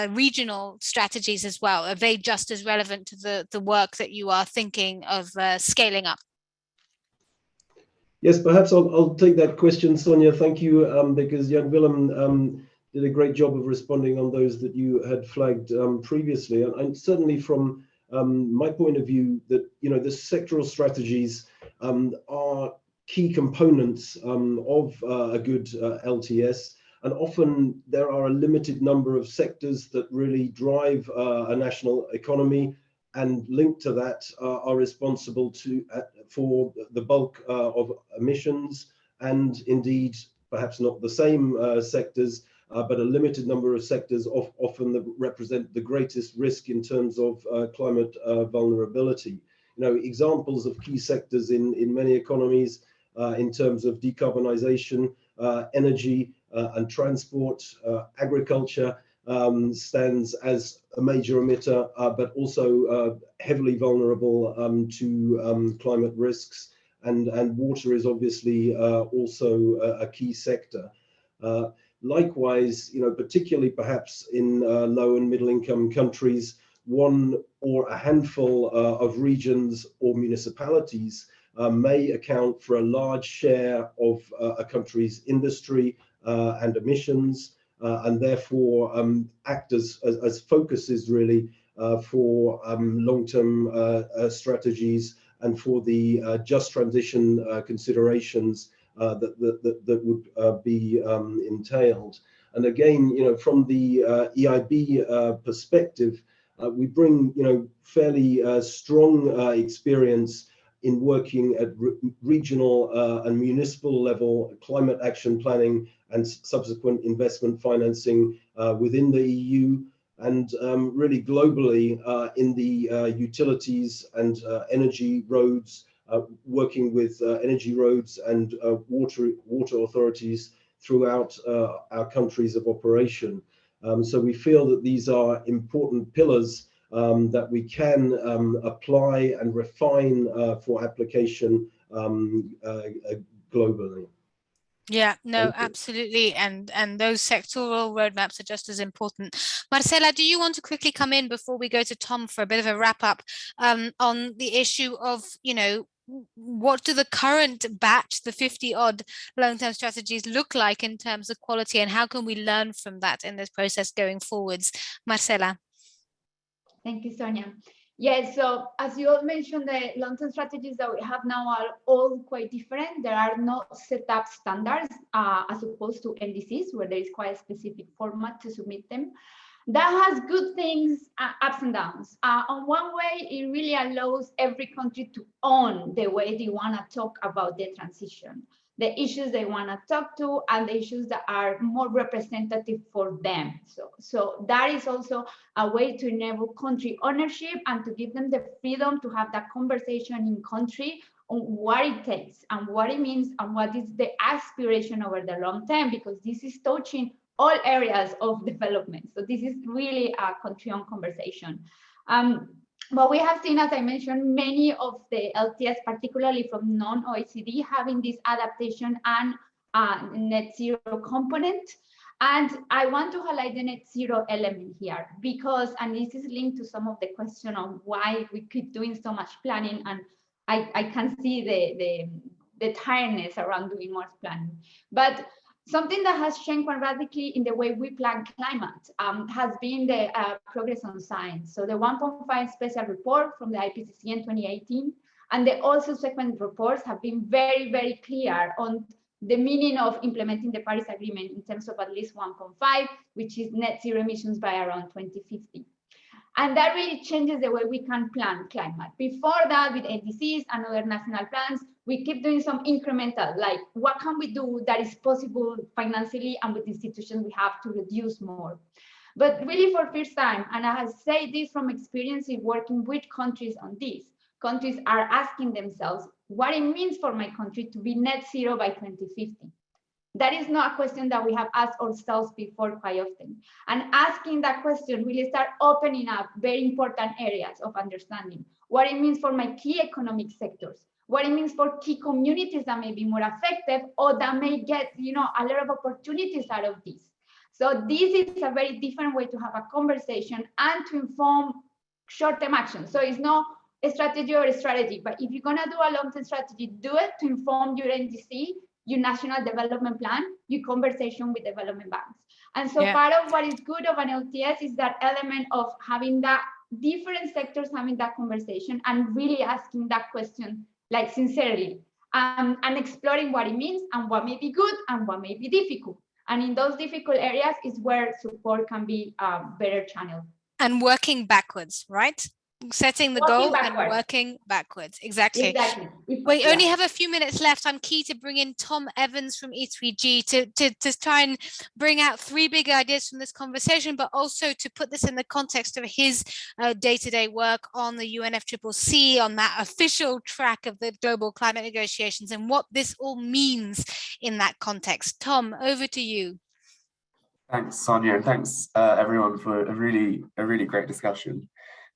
regional strategies as well? Are they just as relevant to the work that you are thinking of scaling up? Yes, perhaps I'll take that question, Sonia. Thank you, because Jan Willem did a great job of responding on those that you had flagged previously. And certainly from my point of view, that the sectoral strategies are key components of a good LTS. And often there are a limited number of sectors that really drive a national economy, and linked to that are responsible for the bulk of emissions, and indeed perhaps not the same sectors, but a limited number of sectors often that represent the greatest risk in terms of climate vulnerability. Examples of key sectors in many economies in terms of decarbonization, energy and transport, agriculture stands as a major emitter, but also heavily vulnerable to climate risks, and water is obviously also a key sector. Likewise, particularly perhaps in low and middle income countries, one or a handful of regions or municipalities may account for a large share of a country's industry and emissions, and therefore act as focuses really for long-term strategies and for the just transition considerations that would be entailed. And again, from the EIB perspective, we bring fairly strong experience in working at regional and municipal level climate action planning and subsequent investment financing within the EU, and really globally in the utilities and energy roads, working with energy roads and water authorities throughout our countries of operation. So we feel that these are important pillars that we can apply and refine for application globally. Yeah, no, absolutely. And those sectoral roadmaps are just as important. Marcela, do you want to quickly come in before we go to Tom for a bit of a wrap up on the issue of, what do the current batch, the 50 odd long-term strategies look like in terms of quality, and how can we learn from that in this process going forwards? Marcela. Thank you, Sonia. Yes, so as you all mentioned, the long-term strategies that we have now are all quite different. There are no set up standards as opposed to MDCs, where there is quite a specific format to submit them. That has good things, ups and downs. On one way, it really allows every country to own the way they want to talk about the transition, the issues they want to talk to, and the issues that are more representative for them. So that is also a way to enable country ownership and to give them the freedom to have that conversation in country on what it takes and what it means and what is the aspiration over the long term, because this is touching all areas of development. So this is really a country-owned conversation. But we have seen, as I mentioned, many of the LTS, particularly from non-OECD, having this adaptation and net zero component. And I want to highlight the net zero element here because, and this is linked to some of the question on why we keep doing so much planning, and I can see the tiredness around doing more planning. But something that has changed quite radically in the way we plan climate has been the progress on science. So the 1.5 special report from the IPCC in 2018 and the all subsequent reports have been very, very clear on the meaning of implementing the Paris Agreement in terms of at least 1.5, which is net zero emissions by around 2050. And that really changes the way we can plan climate. Before that, with NDCs and other national plans, we keep doing some incremental, like what can we do that is possible financially and with institutions we have to reduce more. But really for first time, and I have said this from experience in working with countries on this, countries are asking themselves what it means for my country to be net zero by 2050. That is not a question that we have asked ourselves before quite often. And asking that question really start opening up very important areas of understanding what it means for my key economic sectors, what it means for key communities that may be more affected or that may get, a lot of opportunities out of this. So this is a very different way to have a conversation and to inform short-term action. So it's not a strategy or a strategy, but if you're gonna do a long-term strategy, do it to inform your NDC, your national development plan, your conversation with development banks. And so part of what is good of an LTS is that element of having that different sectors having that conversation and really asking that question like sincerely and exploring what it means and what may be good and what may be difficult. And in those difficult areas is where support can be better channeled. And working backwards, right? Setting the goal and working backwards. Exactly. We only have a few minutes left. I'm keen to bring in Tom Evans from E3G to try and bring out 3 big ideas from this conversation, but also to put this in the context of his day-to-day work on the UNFCCC, on that official track of the global climate negotiations and what this all means in that context. Tom, over to you. Thanks, Sonia, and thanks everyone for a really great discussion.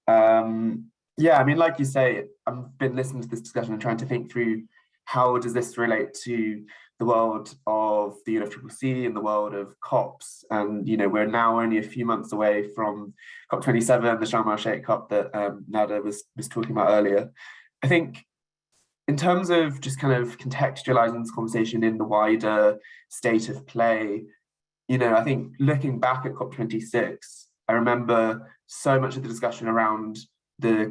Yeah, I mean, like you say, I've been listening to this discussion and trying to think through how does this relate to the world of the UNFCCC and the world of COPs. And, we're now only a few months away from COP27, the Sharm el-Sheikh COP that Nada was talking about earlier. I think in terms of just kind of contextualizing this conversation in the wider state of play, I think looking back at COP26, I remember so much of the discussion around the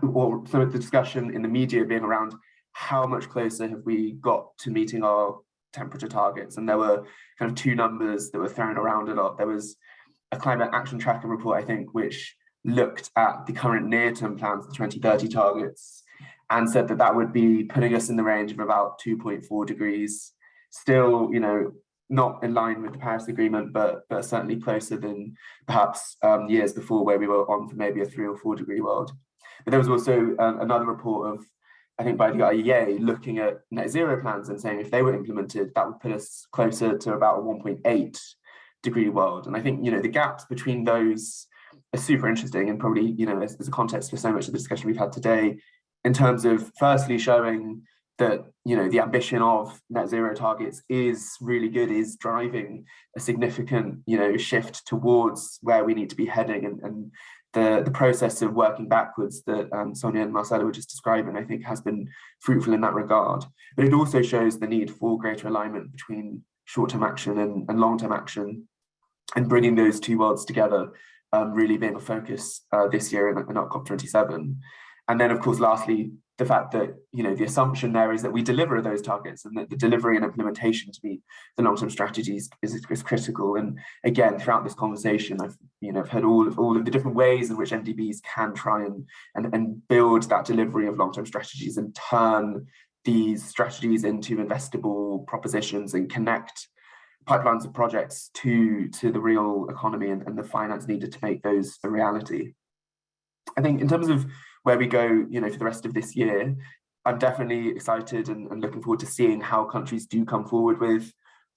or some of the discussion in the media being around how much closer have we got to meeting our temperature targets. And there were kind of 2 numbers that were thrown around a lot. There was a climate action tracking report, I think, which looked at the current near-term plans, the 2030 targets, and said that would be putting us in the range of about 2.4 degrees. Still, not in line with the Paris Agreement, but certainly closer than perhaps years before where we were on for maybe a 3 or 4 degree world. But there was also another report of, I think by the IEA, looking at net zero plans and saying if they were implemented, that would put us closer to about a 1.8 degree world. And I think, the gaps between those are super interesting and probably, as a context for so much of the discussion we've had today, in terms of firstly showing that the ambition of net zero targets is really good, is driving a significant shift towards where we need to be heading, and the process of working backwards that Sonia and Marcela were just describing, I think, has been fruitful in that regard. But it also shows the need for greater alignment between short-term action and long-term action, and bringing those two worlds together really being a focus this year in our COP27. And then, of course, lastly, the fact that, you know, the assumption there is that we deliver those targets, and that the delivery and implementation to meet the long-term strategies is critical. And again, throughout this conversation, I've heard all of the different ways in which MDBs can try and build that delivery of long-term strategies and turn these strategies into investable propositions and connect pipelines of projects to the real economy and the finance needed to make those a reality. I think in terms of where we go, you know, for the rest of this year, I'm definitely excited and looking forward to seeing how countries do come forward with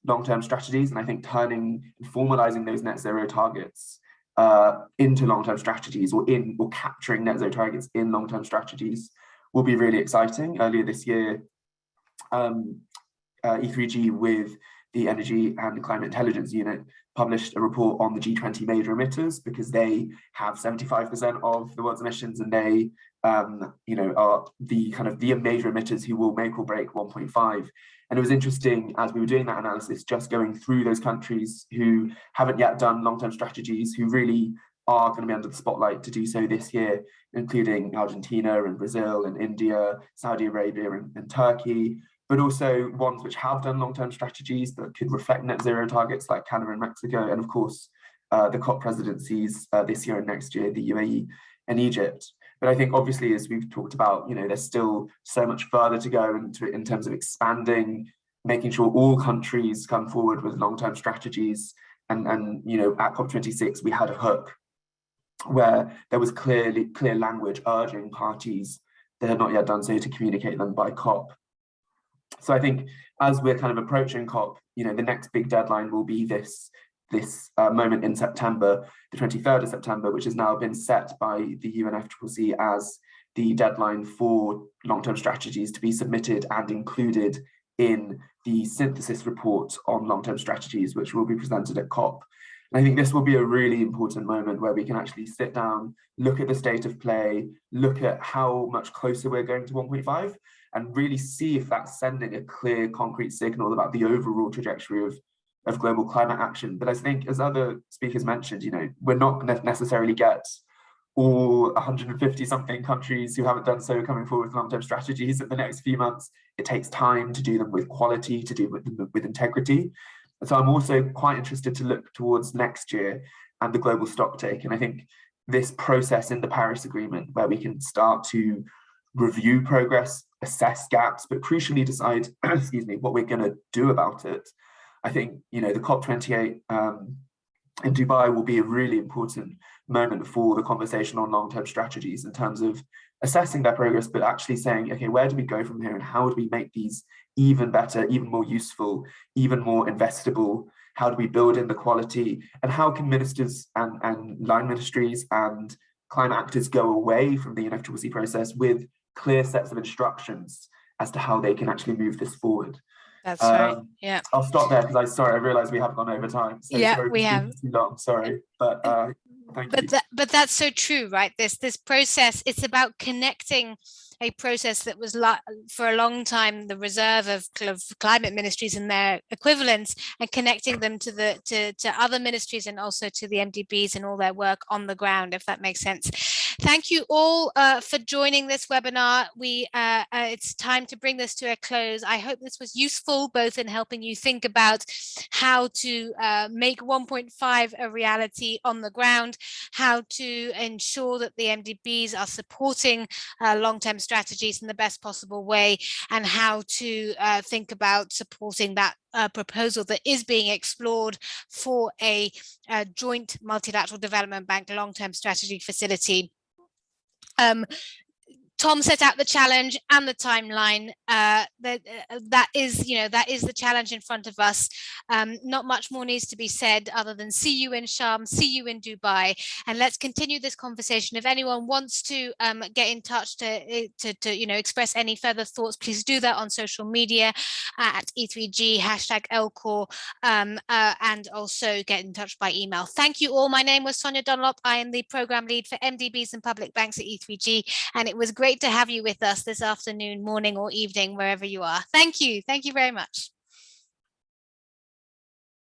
long-term strategies. And I think turning and formalizing those net zero targets into long-term strategies, or capturing net zero targets in long-term strategies, will be really exciting. Earlier this year, E3G with the Energy and Climate Intelligence Unit published a report on the G20 major emitters, because they have 75% of the world's emissions, and they are the major emitters who will make or break 1.5. And it was interesting, as we were doing that analysis, just going through those countries who haven't yet done long-term strategies, who really are going to be under the spotlight to do so this year, including Argentina and Brazil and India, Saudi Arabia and Turkey, but also ones which have done long-term strategies that could reflect net zero targets, like Canada and Mexico, and of course, the COP presidencies this year and next year, the UAE and Egypt. But I think, obviously, as we've talked about, you know, there's still so much further to go in terms of expanding, making sure all countries come forward with long-term strategies. And you know, at COP26, we had a hook where there was clear language urging parties that had not yet done so to communicate them by COP. So I think as we're kind of approaching COP, you know, the next big deadline will be this moment in September, the 23rd of September, which has now been set by the UNFCCC as the deadline for long-term strategies to be submitted and included in the synthesis report on long-term strategies, which will be presented at COP. And I think this will be a really important moment where we can actually sit down, look at the state of play, look at how much closer we're going to 1.5, and really see if that's sending a clear, concrete signal about the overall trajectory of global climate action. But I think, as other speakers mentioned, you know, we're not going to necessarily get all 150 something countries who haven't done so coming forward with long-term strategies in the next few months. It takes time to do them with quality, to do them with integrity. And so I'm also quite interested to look towards next year and the global stocktake. And I think this process in the Paris Agreement, where we can start to review progress, assess gaps, but crucially decide, what we're going to do about it. I think, you know, the COP28 in Dubai will be a really important moment for the conversation on long-term strategies, in terms of assessing their progress, but actually saying, okay, where do we go from here, and how do we make these even better, even more useful, even more investable? How do we build in the quality, and how can ministers and line ministries and climate actors go away from the UNFCCC process with clear sets of instructions as to how they can actually move this forward? That's right. Yeah. I'll stop there, because I realize we have gone over time. So yeah, sorry we have. Too long, sorry, but thank you. But that's so true, right? This process, it's about connecting a process that was for a long time the reserve of climate ministries and their equivalents, and connecting them to other ministries, and also to the MDBs and all their work on the ground, if that makes sense. Thank you all for joining this webinar. It's time to bring this to a close. I hope this was useful, both in helping you think about how to make 1.5 a reality on the ground, how to ensure that the MDBs are supporting long-term strategies in the best possible way, and how to think about supporting that proposal that is being explored for a joint multilateral development bank long-term strategy facility. Tom set out the challenge and the timeline. That is the challenge in front of us. Not much more needs to be said other than see you in Sharm, see you in Dubai, and let's continue this conversation. If anyone wants to get in touch to express any further thoughts, please do that on social media at E3G #LCAW, and also get in touch by email. Thank you all. My name was Sonia Dunlop. I am the program lead for MDBs and public banks at E3G, and it was great to have you with us this afternoon, morning, or evening, wherever you are. Thank you. Thank you very much.